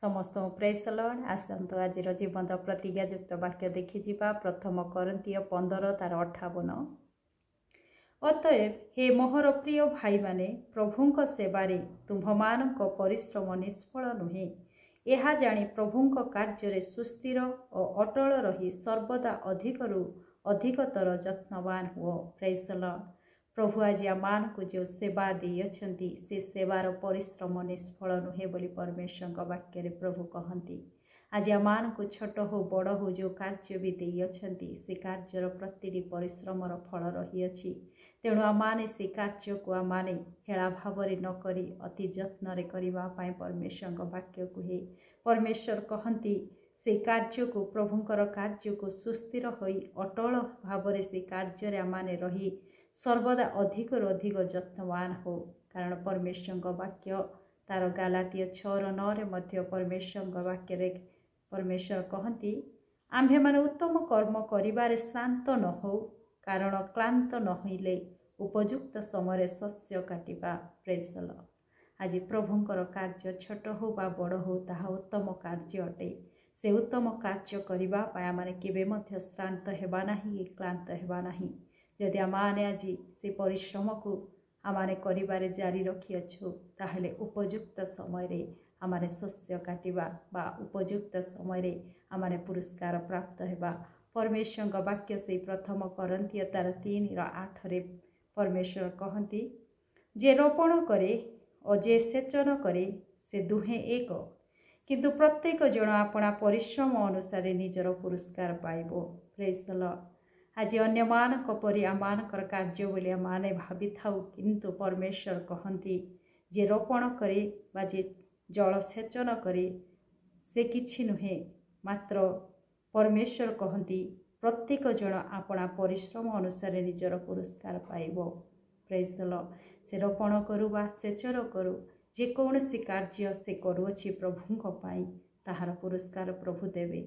समस्त praise the Lord. आसतु आज जीवंत प्रतिज्ञायुक्त वाक्य देखी प्रथम कोरिन्थियो 15 तार 58। अतएव हे मोहर प्रिय भाई माने प्रभुंक सेवारे तुम्भमानंक परिश्रम निष्फल नुहे। यह जानी प्रभुंक कार्य सुस्थिर और अटल रही सर्वदा अधिकरु अधिकतर यत्नवान हुओ। Praise the Lord. प्रभु आज आम को जो सेवा देइछन्ति से सेवार परिश्रम निष्फल नुहे बोली परमेश्वर वाक्य प्रभु कहती। आज आम को छोट हो बड़ हो जो कार्य भी देइछन्ति से कार्यर प्रति परिश्रमर फल रही। तेणु आमाने से कार्य को आमाने हेला भाव नक अति जत्न करने परमेश्वर वाक्य कहे। परमेश्वर कहती से कार्य को प्रभुंकर कार्य को सुस्थिर होई अटल भाव से कार्य आमाने रही सर्वदा अधिक यत्नवान हो। कारण परमेश्वर वाक्य तार गालातीय 6:9 परमेश्वर वाक्य परमेश्वर कहती आम्भे माने उत्तम कर्म करिबारे श्रांत न हो। कारण क्लांत न होइले उपयुक्त समय शस्य काटिबा। Praise the Lord. आज प्रभुंकर कार्य छोट हो बा बड़ हो ताहा उत्तम कार्य अटे। से उत्तम कार्य करबा पाया माने केबे मध्य श्रांत हेबा नाही क्लांत हेबा नाही। जदि आमाने आज से परिश्रम को आमाने करिबारे जारी रखिअछु ताहले उपयुक्त समय आमाने शस्य काटिबा बा उपयुक्त समय आमाने पुरस्कार प्राप्त हेबा। परमेश्वर वाक्य से प्रथम कोरिन्थियो 3:8 परमेश्वर कहती जे रोपण करे और जे सेचन करे से दुहे एक, किंतु प्रत्येक जन अपना परिश्रम अनुसार निजर पुरस्कार पाइबो। Praise the Lord. आज अन्य मानक परि आमानकर कार्य बोली आमाने भावी थाउ, किंतु परमेश्वर कहती जे रोपण करे बा जे जल सेचन करे से किछि नुहे, मात्र परमेश्वर कहती प्रत्येक जन अपना परिश्रम अनुसार निजर पुरस्कार पाइबो। Praise the Lord. से रोपण करू बा सेचन करू जे कौनसी कार्य से करुअछि प्रभुंक पाई ताहार पुरस्कार प्रभु देवे।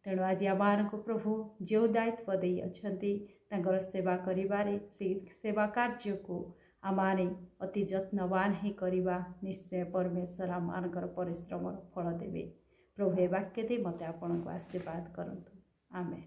तेणु आज आम को प्रभु जो दायित्व दे अछंती तांकर सेवा करिबारे से सेवा कार्य को आमाने अति यत्नवान ही करिबा। निश्चय परमेश्वर आमानकर परिश्रम फल देवे। प्रभु ए वाक्य दे मते आपनको आशीर्वाद करंतु। आमेन।